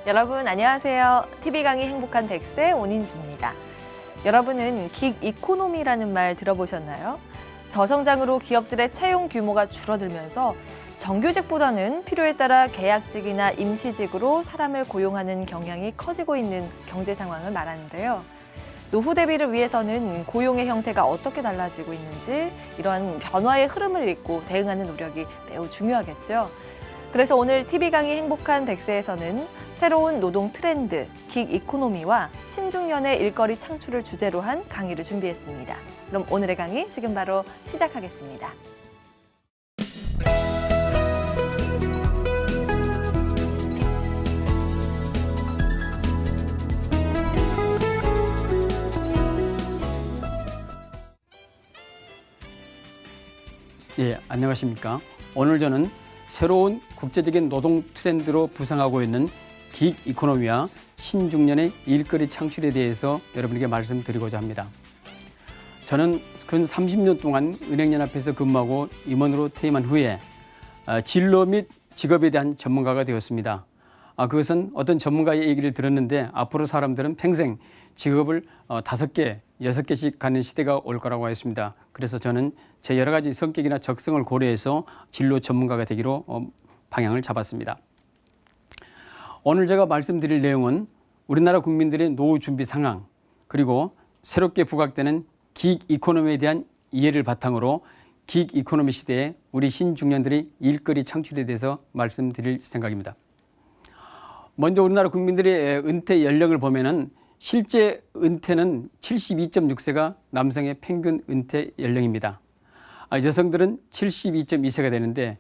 여러분 안녕하세요. TV 강의 행복한 100세 온인주입니다. 여러분은 긱 이코노미라는 말 들어보셨나요? 저성장으로 기업들의 채용 규모가 줄어들면서 정규직보다는 필요에 따라 계약직이나 임시직으로 사람을 고용하는 경향이 커지고 있는 경제 상황을 말하는데요. 노후 대비를 위해서는 고용의 형태가 어떻게 달라지고 있는지 이러한 변화의 흐름을 읽고 대응하는 노력이 매우 중요하겠죠. 그래서 오늘 TV 강의 행복한 100세에서는 새로운 노동 트렌드, 긱 이코노미와 신중년의 일거리 창출을 주제로 한 강의를 준비했습니다. 그럼 오늘의 강의 지금 바로 시작하겠습니다. 예, 안녕하십니까. 오늘 저는 새로운 국제적인 노동 트렌드로 부상하고 있는 긱 이코노미와 신중년의 일거리 창출에 대해서 여러분에게 말씀드리고자 합니다. 저는 근 30년 동안 은행연합회에서 근무하고 임원으로 퇴임한 후에 진로 및 직업에 대한 전문가가 되었습니다. 그것은 어떤 전문가의 얘기를 들었는데 앞으로 사람들은 평생 직업을 5개, 6개씩 갖는 시대가 올 거라고 했습니다. 그래서 저는 제 여러 가지 성격이나 적성을 고려해서 진로 전문가가 되기로 방향을 잡았습니다. 오늘 제가 말씀드릴 내용은 우리나라 국민들의 노후 준비 상황, 그리고 새롭게 부각되는 긱 이코노미에 대한 이해를 바탕으로 긱 이코노미 시대에 우리 신중년들의 일거리 창출에 대해서 말씀드릴 생각입니다. 먼저 우리나라 국민들의 은퇴 연령을 보면은 실제 은퇴는 72.6세가 남성의 평균 은퇴 연령입니다. 여성들은 72.2세가 되는데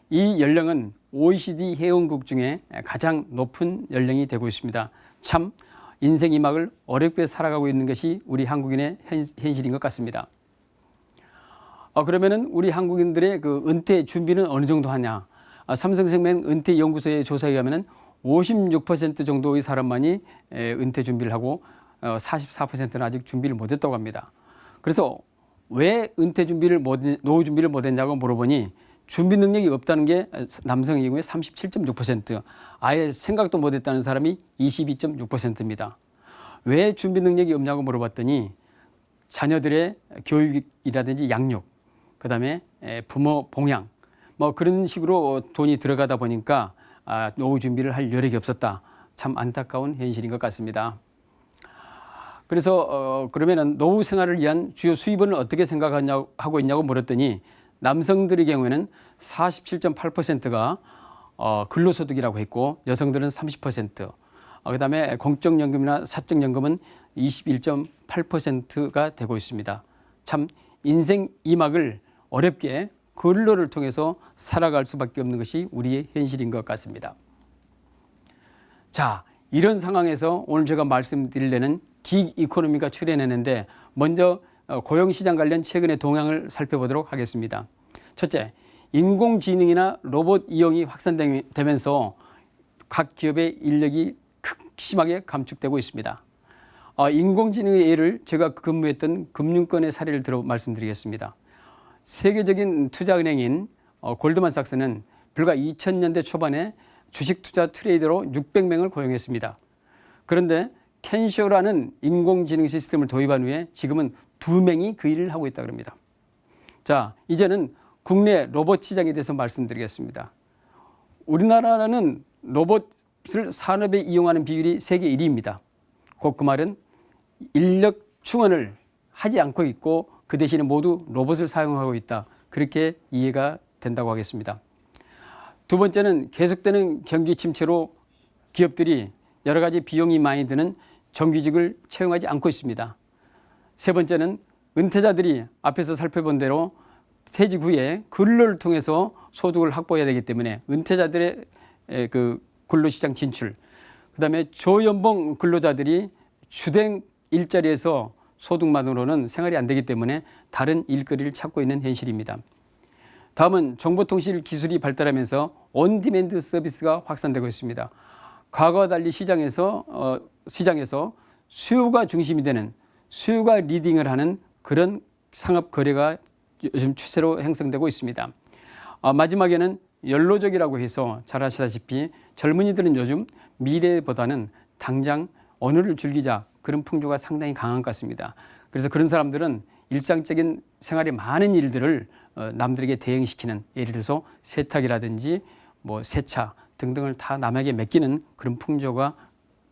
이 연령은 OECD 회원국 중에 가장 높은 연령이 되고 있습니다. 참 인생 이 막을 어렵게 살아가고 있는 것이 우리 한국인의 현실인 것 같습니다. 그러면은 우리 한국인들의 그 은퇴 준비는 어느 정도 하냐? 삼성생명 은퇴연구소의 조사에 의하면은 56% 정도의 사람만이 은퇴 준비를 하고 44%는 아직 준비를 못했다고 합니다. 그래서 왜 은퇴 준비를 노후 준비를 못했냐고 물어보니 준비 능력이 없다는 게 남성의 경우에 37.6%, 아예 생각도 못했다는 사람이 22.6%입니다. 왜 준비 능력이 없냐고 물어봤더니 자녀들의 교육이라든지 양육, 그다음에 부모 봉양, 뭐 그런 식으로 돈이 들어가다 보니까 노후 준비를 할 여력이 없었다. 참 안타까운 현실인 것 같습니다. 그래서 그러면은 노후 생활을 위한 주요 수입원을 어떻게 생각하고 있냐고 물었더니 남성들의 경우에는 47.8%가 근로소득이라고 했고 여성들은 30%, 그다음에 공적연금이나 사적연금은 21.8%가 되고 있습니다. 참 인생 이 막을 어렵게 근로를 통해서 살아갈 수밖에 없는 것이 우리의 현실인 것 같습니다. 자, 이런 상황에서 오늘 제가 말씀드리려는 긱 이코노미가 출현했는데 먼저 고용시장 관련 최근의 동향을 살펴보도록 하겠습니다. 첫째, 인공지능이나 로봇 이용이 확산되면서 각 기업의 인력이 극심하게 감축되고 있습니다. 인공지능의 예를 제가 근무했던 금융권의 사례를 들어 말씀드리겠습니다. 세계적인 투자은행인 골드만삭스는 불과 2000년대 초반에 주식 투자 트레이더로 600명을 고용했습니다. 그런데 캔쇼라는 인공지능 시스템을 도입한 후에 지금은 2명이 그 일을 하고 있다고 합니다. 자, 이제는 국내 로봇 시장에 대해서 말씀드리겠습니다. 우리나라는 로봇을 산업에 이용하는 비율이 세계 1위입니다. 곧 그 말은 인력 충원을 하지 않고 있고 그 대신에 모두 로봇을 사용하고 있다. 그렇게 이해가 된다고 하겠습니다. 두 번째는 계속되는 경기 침체로 기업들이 여러 가지 비용이 많이 드는 정규직을 채용하지 않고 있습니다. 세 번째는 은퇴자들이 앞에서 살펴본 대로 퇴직 후에 근로를 통해서 소득을 확보해야 되기 때문에 은퇴자들의 그 근로시장 진출, 그다음에 저연봉 근로자들이 주된 일자리에서 소득만으로는 생활이 안 되기 때문에 다른 일거리를 찾고 있는 현실입니다. 다음은 정보통신 기술이 발달하면서 온디맨드 서비스가 확산되고 있습니다. 과거와 달리 시장에서 수요가 중심이 되는, 수요가 리딩을 하는 그런 상업 거래가 요즘 추세로 형성되고 있습니다. 마지막에는 연로적이라고 해서 잘 아시다시피 젊은이들은 요즘 미래보다는 당장 오늘을 즐기자 그런 풍조가 상당히 강한 것 같습니다. 그래서 그런 사람들은 일상적인 생활의 많은 일들을 남들에게 대행시키는, 예를 들어서 세탁이라든지 뭐 세차 등등을 다 남에게 맡기는 그런 풍조가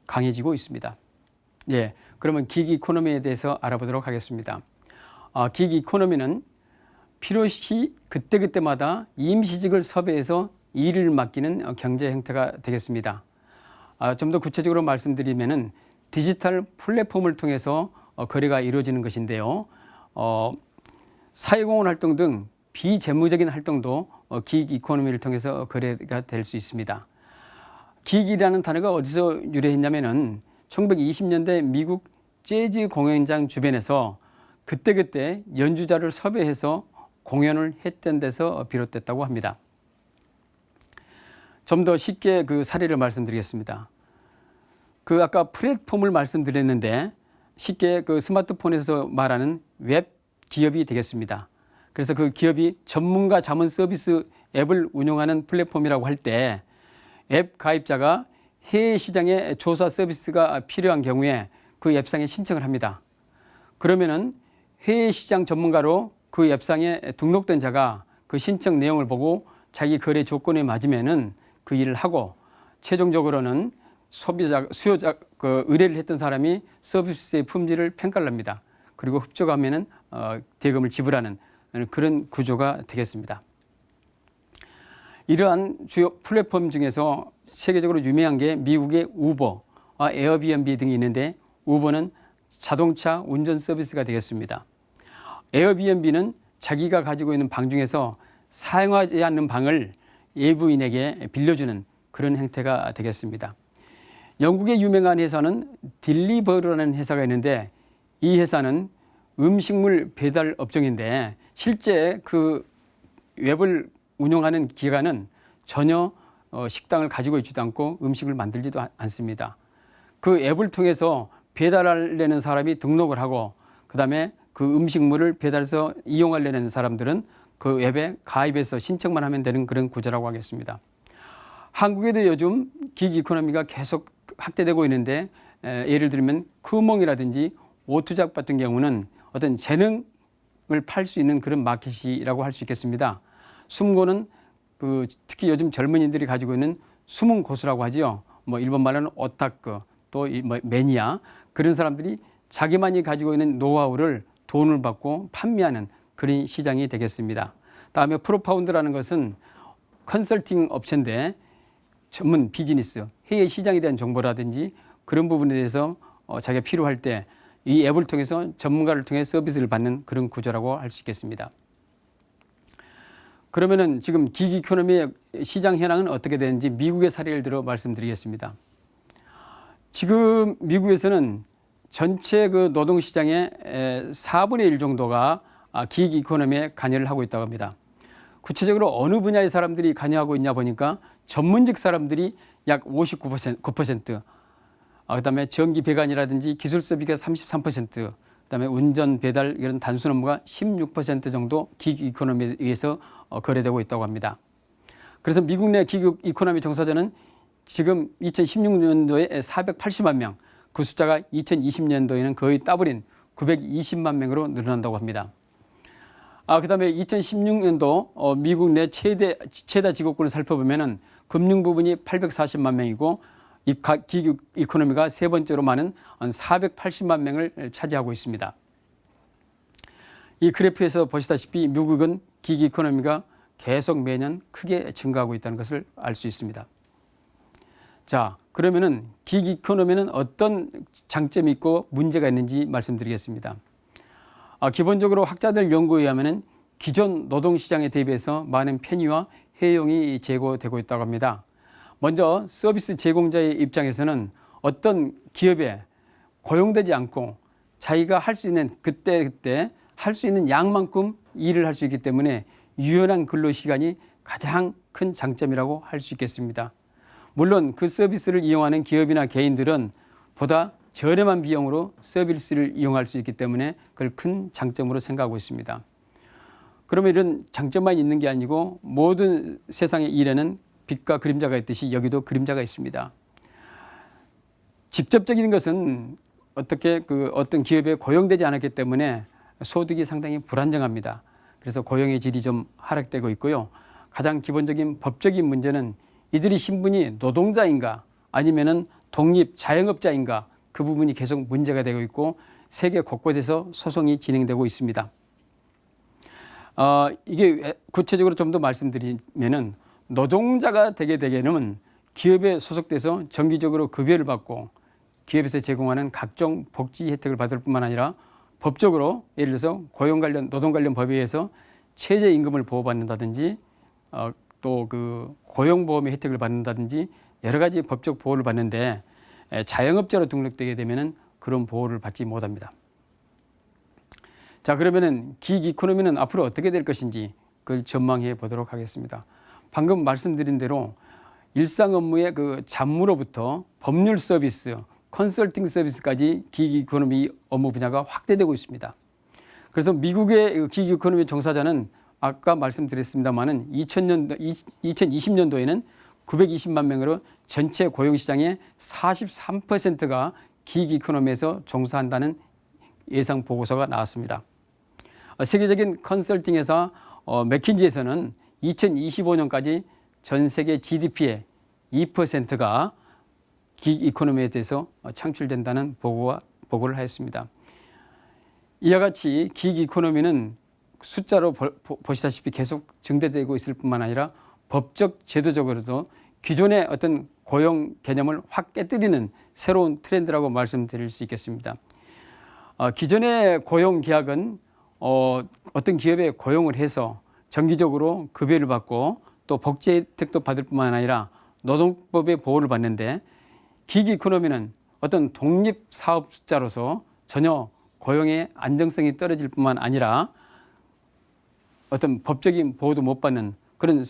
강해지고 있습니다. 예, 그러면 기기 이코노미에 대해서 알아보도록 하겠습니다. 기기 이코노미는 필요시 그때그때마다 임시직을 섭외해서 일을 맡기는 경제 형태가 되겠습니다. 좀 더 구체적으로 말씀드리면은 디지털 플랫폼을 통해서 거래가 이루어지는 것인데요. 사회공헌 활동 등 비재무적인 활동도 기기 이코노미를 통해서 거래가 될 수 있습니다. 기기라는 단어가 어디서 유래했냐면은 1920년대 미국 재즈 공연장 주변에서 그때그때 연주자를 섭외해서 공연을 했던 데서 비롯됐다고 합니다. 좀 더 쉽게 그 사례를 말씀드리겠습니다. 그 아까 플랫폼을 말씀드렸는데 쉽게 그 스마트폰에서 말하는 웹 기업이 되겠습니다. 그래서 그 기업이 전문가 자문 서비스 앱을 운영하는 플랫폼이라고 할 때 앱 가입자가 해외 시장에 조사 서비스가 필요한 경우에 그 앱상에 신청을 합니다. 그러면은 해외 시장 전문가로 그 앱상에 등록된 자가 그 신청 내용을 보고 자기 거래 조건에 맞으면은 그 일을 하고 최종적으로는 수요자 의뢰를 했던 사람이 서비스의 품질을 평가를 합니다. 그리고 흡족하면은 대금을 지불하는 그런 구조가 되겠습니다. 이러한 주요 플랫폼 중에서 세계적으로 유명한 게 미국의 우버와 에어비앤비 등이 있는데, 우버는 자동차 운전 서비스가 되겠습니다. 에어비앤비는 자기가 가지고 있는 방 중에서 사용하지 않는 방을 외부인에게 빌려주는 그런 형태가 되겠습니다. 영국의 유명한 회사는 딜리버라는 회사가 있는데, 이 회사는 음식물 배달 업종인데 실제 그 웹을 운영하는 기관은 전혀 식당을 가지고 있지도 않고 음식을 만들지도 않습니다. 그 앱을 통해서 배달하려는 사람이 등록을 하고 그다음에 그 음식물을 배달해서 이용하려는 사람들은 그 앱에 가입해서 신청만 하면 되는 그런 구조라고 하겠습니다. 한국에도 요즘 기기 이코노미가 계속 확대되고 있는데, 예를 들면 크몽이라든지 오투잡 같은 경우는 어떤 재능을 팔 수 있는 그런 마켓이라고 할 수 있겠습니다. 숨고는 특히 요즘 젊은이들이 가지고 있는 숨은 고수라고 하지요. 뭐 일본 말로는 오타쿠, 또 매니아, 그런 사람들이 자기만이 가지고 있는 노하우를 돈을 받고 판매하는 그런 시장이 되겠습니다. 다음에 프로파운드라는 것은 컨설팅 업체인데 전문 비즈니스, 해외 시장에 대한 정보라든지 그런 부분에 대해서 자기가 필요할 때 이 앱을 통해서 전문가를 통해 서비스를 받는 그런 구조라고 할 수 있겠습니다. 그러면은 지금 기기 이코노미의 시장 현황은 어떻게 되는지 미국의 사례를 들어 말씀드리겠습니다. 지금 미국에서는 전체 그 노동 시장의 4분의 1 정도가 기기 이코노미에 관여를 하고 있다고 합니다. 구체적으로 어느 분야의 사람들이 관여하고 있냐 보니까 전문직 사람들이 약 59%, 그다음에 전기 배관이라든지 기술 서비스가 33%, 그다음에 운전 배달 이런 단순 업무가 16% 정도 기기 이코노미에 의해서 거래되고 있다고 합니다. 그래서 미국 내 기기 이코노미 종사자는 지금 2016년도에 480만 명, 그 숫자가 2020년도에는 거의 더블인 920만 명으로 늘어난다고 합니다. 그다음에 2016년도 미국 내 최다 직업군을 살펴보면은 금융 부분이 840만 명이고 이 기기 이코노미가 세 번째로 많은 480만 명을 차지하고 있습니다. 이 그래프에서 보시다시피 미국은 기기 이코노미가 계속 매년 크게 증가하고 있다는 것을 알 수 있습니다. 자, 그러면은 기기 이코노미는 어떤 장점이 있고 문제가 있는지 말씀드리겠습니다. 기본적으로 학자들 연구에 의하면은 기존 노동시장에 대비해서 많은 편의와 효용이 제고되고 있다고 합니다. 먼저 서비스 제공자의 입장에서는 어떤 기업에 고용되지 않고 자기가 할 수 있는 그때 할 수 있는 양만큼 일을 할 수 있기 때문에 유연한 근로시간이 가장 큰 장점이라고 할 수 있겠습니다. 물론 그 서비스를 이용하는 기업이나 개인들은 보다 저렴한 비용으로 서비스를 이용할 수 있기 때문에 그걸 큰 장점으로 생각하고 있습니다. 그러면 이런 장점만 있는 게 아니고 모든 세상의 일에는 빛과 그림자가 있듯이 여기도 그림자가 있습니다. 직접적인 것은 어떤 기업에 고용되지 않았기 때문에 소득이 상당히 불안정합니다. 그래서 고용의 질이 좀 하락되고 있고요. 가장 기본적인 법적인 문제는 이들이 신분이 노동자인가 아니면은 독립 자영업자인가 그 부분이 계속 문제가 되고 있고 세계 곳곳에서 소송이 진행되고 있습니다. 이게 구체적으로 좀 더 말씀드리면은 노동자가 되게 되게는 기업에 소속돼서 정기적으로 급여를 받고 기업에서 제공하는 각종 복지 혜택을 받을 뿐만 아니라 법적으로 예를 들어서 고용 관련 노동 관련 법에 의해서 최저임금을 보호받는다든지 또 그 고용보험의 혜택을 받는다든지 여러 가지 법적 보호를 받는데 자영업자로 등록되게 되면은 그런 보호를 받지 못합니다. 자, 그러면은 기획 이코노미는 앞으로 어떻게 될 것인지 그걸 전망해 보도록 하겠습니다. 방금 말씀드린 대로 일상 업무의 그 잡무로부터 법률 서비스, 컨설팅 서비스까지 기획 이코노미 업무 분야가 확대되고 있습니다. 그래서 미국의 기획 이코노미 종사자는 아까 말씀드렸습니다마는 2020년도에는 920만 명으로 전체 고용 시장의 43%가 기획 이코노미에서 종사한다는 예상 보고서가 나왔습니다. 세계적인 컨설팅 회사 맥킨지에서는 2025년까지 전 세계 GDP의 2%가 기획 이코노미에 대해서 창출된다는 보고를 하였습니다. 이와 같이 기획 이코노미는 숫자로 보시다시피 계속 증대되고 있을 뿐만 아니라 법적 제도적으로도 기존의 어떤 고용 개념을 확 깨뜨리는 새로운 트렌드라고 말씀드릴 수 있겠습니다. 기존의 고용 계약은 어떤 기업에 고용을 해서 정기적으로 급여를 받고 또 복지 혜택도 받을 뿐만 아니라 노동법의 보호를 받는데 기획 이코노미는 어떤 독립 사업자로서 전혀 고용의 안정성이 떨어질 뿐만 아니라 어떤 법적인 보호도 못 받는 그런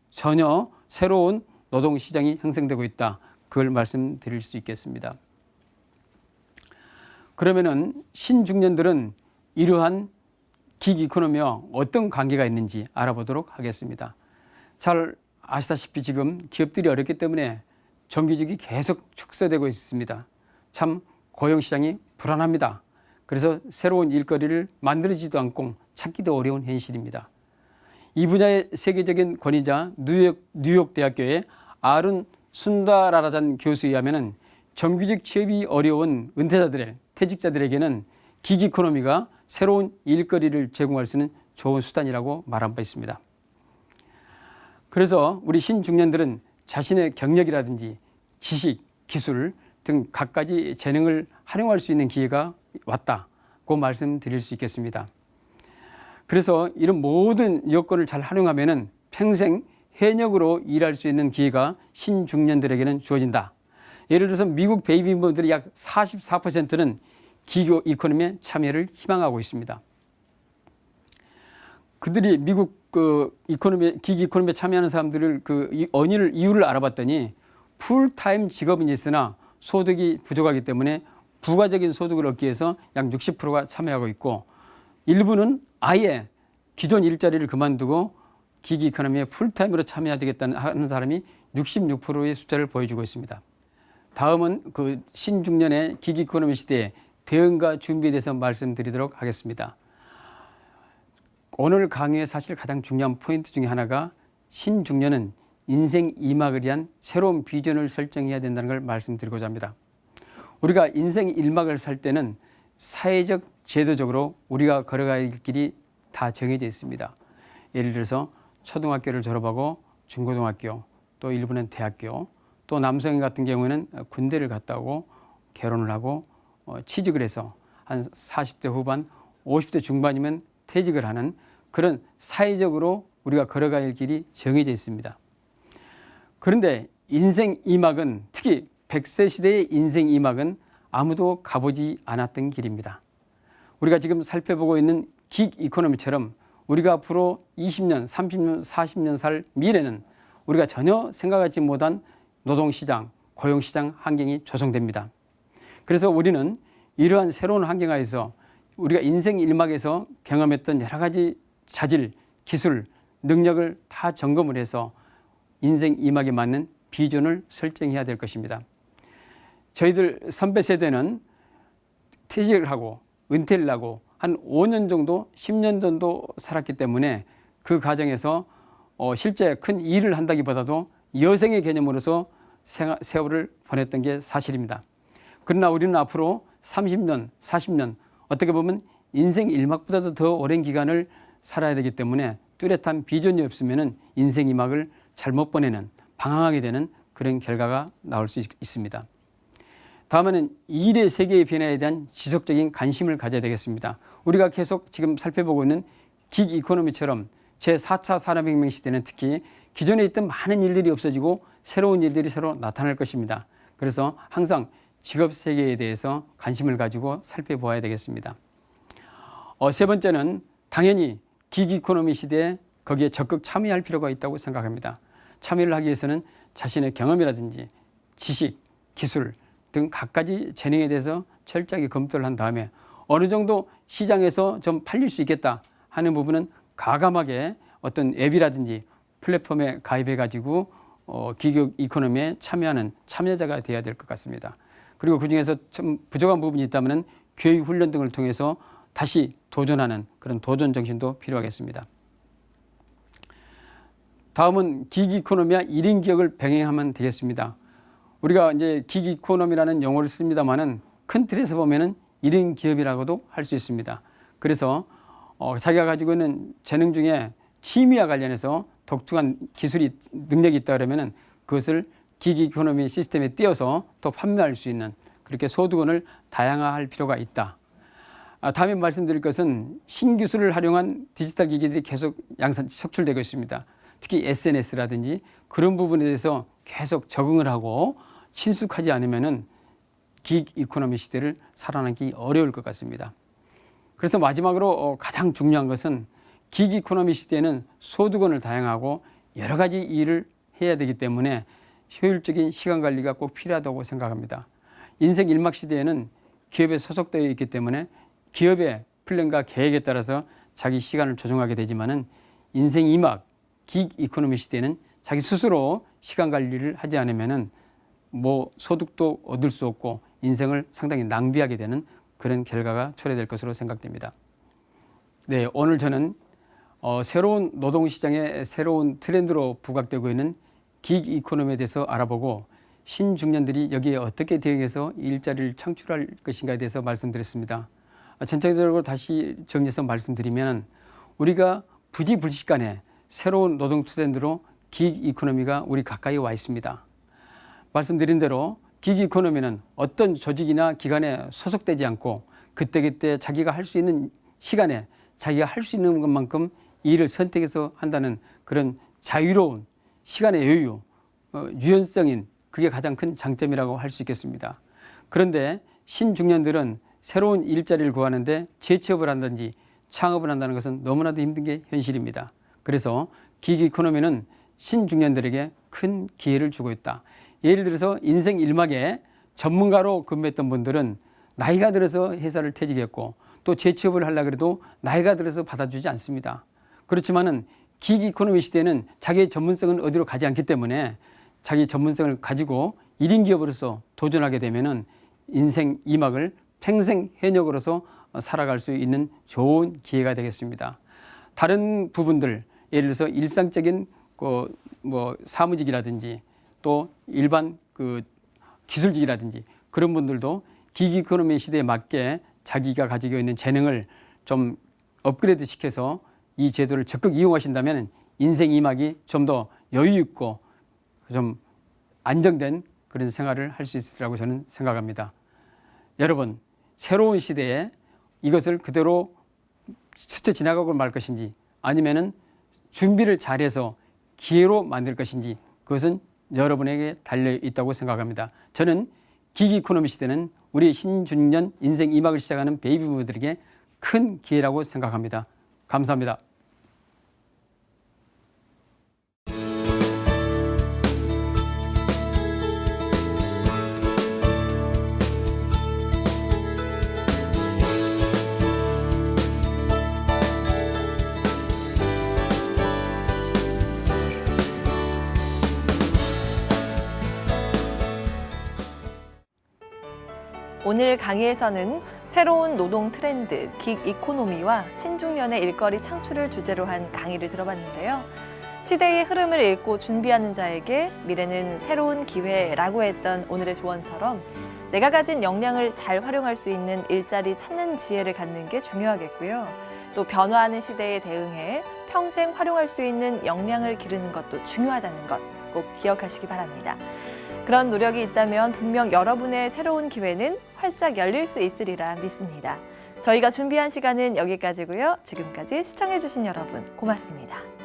전혀 새로운 노동 시장이 형성되고 있다. 그걸 말씀드릴 수 있겠습니다. 그러면은 신중년들은 이러한 기획 이코노미와 어떤 관계가 있는지 알아보도록 하겠습니다. 잘 아시다시피 지금 기업들이 어렵기 때문에 정규직이 계속 축소되고 있습니다. 참 고용시장이 불안합니다. 그래서 새로운 일거리를 만들어지도 않고 찾기도 어려운 현실입니다. 이 분야의 세계적인 권위자 뉴욕 대학교의 아룬 순다라라잔 교수에 의하면 정규직 취업이 어려운 은퇴자들의 퇴직자들에게는 기획 이코노미가 새로운 일거리를 제공할 수 있는 좋은 수단이라고 말한 바 있습니다. 그래서 우리 신중년들은 자신의 경력이라든지 지식, 기술 등 갖가지 재능을 활용할 수 있는 기회가 왔다고 말씀드릴 수 있겠습니다. 그래서 이런 모든 여건을 잘 활용하면은 평생 현역으로 일할 수 있는 기회가 신중년들에게는 주어진다. 예를 들어서 미국 베이비붐들의 약 44%는 기획 이코노미에 참여를 희망하고 있습니다. 그들이 미국 기획 이코노미에 참여하는 사람들을 이유를 알아봤더니 풀타임 직업은 있으나 소득이 부족하기 때문에 부가적인 소득을 얻기 위해서 약 60%가 참여하고 있고 일부는 아예 기존 일자리를 그만두고 기획 이코노미에 풀타임으로 참여하겠다는 하는 사람이 66%의 숫자를 보여주고 있습니다. 다음은 그 신중년의 기획 이코노미 시대의 대응과 준비에 대해서 말씀드리도록 하겠습니다. 오늘 강의의 사실 가장 중요한 포인트 중에 하나가 신중년은 인생 2막을 위한 새로운 비전을 설정해야 된다는 걸 말씀드리고자 합니다. 우리가 인생 1막을 살 때는 사회적, 제도적으로 우리가 걸어갈 길이 다 정해져 있습니다. 예를 들어서 초등학교를 졸업하고 중고등학교, 또 일부는 대학교, 또 남성 같은 경우에는 군대를 갔다 오고 결혼을 하고 취직을 해서 한 40대 후반, 50대 중반이면 퇴직을 하는 그런 사회적으로 우리가 걸어갈 길이 정해져 있습니다. 그런데 인생 2막은 특히 100세 시대의 인생 2막은 아무도 가보지 않았던 길입니다. 우리가 지금 살펴보고 있는 기획 이코노미처럼 우리가 앞으로 20년, 30년, 40년 살 미래는 우리가 전혀 생각하지 못한 노동시장, 고용시장 환경이 조성됩니다. 그래서 우리는 이러한 새로운 환경 하에서 우리가 인생 1막에서 경험했던 여러 가지 자질, 기술, 능력을 다 점검을 해서 인생 2막에 맞는 비전을 설정해야 될 것입니다. 저희들 선배 세대는 퇴직을 하고 은퇴를 하고 한 5년 정도, 10년 정도 살았기 때문에 그 과정에서 실제 큰 일을 한다기보다도 여생의 개념으로서 세월을 보냈던 게 사실입니다. 그러나 우리는 앞으로 30년, 40년 어떻게 보면 인생 1막보다도 더 오랜 기간을 살아야 되기 때문에 뚜렷한 비전이 없으면 인생 2막을 잘못 보내는, 방황하게 되는 그런 결과가 나올 수 있습니다. 다음에는 일의 세계의 변화에 대한 지속적인 관심을 가져야 되겠습니다. 우리가 계속 지금 살펴보고 있는 긱 이코노미처럼 제4차 산업혁명 시대는 특히 기존에 있던 많은 일들이 없어지고 새로운 일들이 새로 나타날 것입니다. 그래서 항상 직업 세계에 대해서 관심을 가지고 살펴보아야 되겠습니다. 세 번째는 당연히 긱 이코노미 시대에 거기에 적극 참여할 필요가 있다고 생각합니다. 참여를 하기 위해서는 자신의 경험이라든지 지식, 기술 등 갖가지 재능에 대해서 철저하게 검토를 한 다음에 어느 정도 시장에서 좀 팔릴 수 있겠다 하는 부분은 과감하게 어떤 앱이라든지 플랫폼에 가입해 가지고 긱 이코노미에 참여하는 참여자가 되어야 될 것 같습니다. 그리고 그중에서 좀 부족한 부분이 있다면 교육 훈련 등을 통해서 다시 도전하는 그런 도전 정신도 필요하겠습니다. 다음은 긱 이코노미와 1인 기업을 병행하면 되겠습니다. 우리가 이제 긱 이코노미라는 용어를 씁니다만은 큰 틀에서 보면은 1인 기업이라고도 할 수 있습니다. 그래서 자기가 가지고 있는 재능 중에 취미와 관련해서 독특한 기술이 능력이 있다 그러면은 그것을 긱 이코노미 시스템에 띄어서 또 판매할 수 있는 그렇게 소득원을 다양화할 필요가 있다. 다음에 말씀드릴 것은 신기술을 활용한 디지털 기기들이 계속 속출되고 있습니다. 특히 SNS라든지 그런 부분에 대해서 계속 적응을 하고 친숙하지 않으면은 긱 이코노미 시대를 살아남기 어려울 것 같습니다. 그래서 마지막으로 가장 중요한 것은 긱 이코노미 시대에는 소득원을 다양하고 여러 가지 일을 해야 되기 때문에 효율적인 시간 관리가 꼭 필요하다고 생각합니다. 인생 1막 시대에는 기업에 소속되어 있기 때문에 기업의 플랜과 계획에 따라서 자기 시간을 조정하게 되지만은 인생 2막 긱 이코노미 시대에는 자기 스스로 시간 관리를 하지 않으면은 뭐 소득도 얻을 수 없고 인생을 상당히 낭비하게 되는 그런 결과가 초래될 것으로 생각됩니다. 네, 오늘 저는 새로운 노동시장의 새로운 트렌드로 부각되고 있는 긱 이코노미에 대해서 알아보고 신중년들이 여기에 어떻게 대응해서 일자리를 창출할 것인가에 대해서 말씀드렸습니다. 전체적으로 다시 정리해서 말씀드리면 우리가 부지불식간에 새로운 노동 트렌드로 긱 이코노미가 우리 가까이 와 있습니다. 말씀드린 대로 긱 이코노미는 어떤 조직이나 기관에 소속되지 않고 그때그때 자기가 할 수 있는 시간에 자기가 할 수 있는 것만큼 일을 선택해서 한다는 그런 자유로운 시간의 여유, 유연성인 그게 가장 큰 장점이라고 할 수 있겠습니다. 그런데 신중년들은 새로운 일자리를 구하는데 재취업을 한다든지 창업을 한다는 것은 너무나도 힘든 게 현실입니다. 그래서 긱 이코노미는 신중년들에게 큰 기회를 주고 있다. 예를 들어서 인생 1막에 전문가로 근무했던 분들은 나이가 들어서 회사를 퇴직했고 또 재취업을 하려고 해도 나이가 들어서 받아주지 않습니다. 그렇지만은 긱 이코노미 시대에는 자기의 전문성은 어디로 가지 않기 때문에 자기 전문성을 가지고 1인 기업으로서 도전하게 되면은 인생 2막을 평생 현역으로서 살아갈 수 있는 좋은 기회가 되겠습니다. 다른 부분들 예를 들어서 일상적인 사무직이라든지 또 일반 기술직이라든지 그런 분들도 긱 이코노미 시대에 맞게 자기가 가지고 있는 재능을 좀 업그레이드 시켜서 이 제도를 적극 이용하신다면 인생 2막이 좀 더 여유 있고 좀 안정된 그런 생활을 할 수 있으리라고 저는 생각합니다. 여러분, 새로운 시대에 이것을 그대로 스쳐 지나가고 말 것인지 아니면은 준비를 잘해서 기회로 만들 것인지 그것은 여러분에게 달려 있다고 생각합니다. 저는 긱 이코노미 시대는 우리 신중년 인생 2막을 시작하는 베이비 부모들에게 큰 기회라고 생각합니다. 감사합니다. 오늘 강의에서는 새로운 노동 트렌드, 긱 이코노미와 신중년의 일거리 창출을 주제로 한 강의를 들어봤는데요. 시대의 흐름을 읽고 준비하는 자에게 미래는 새로운 기회라고 했던 오늘의 조언처럼 내가 가진 역량을 잘 활용할 수 있는 일자리 찾는 지혜를 갖는 게 중요하겠고요. 또 변화하는 시대에 대응해 평생 활용할 수 있는 역량을 기르는 것도 중요하다는 것 꼭 기억하시기 바랍니다. 그런 노력이 있다면 분명 여러분의 새로운 기회는 활짝 열릴 수 있으리라 믿습니다. 저희가 준비한 시간은 여기까지고요. 지금까지 시청해주신 여러분 고맙습니다.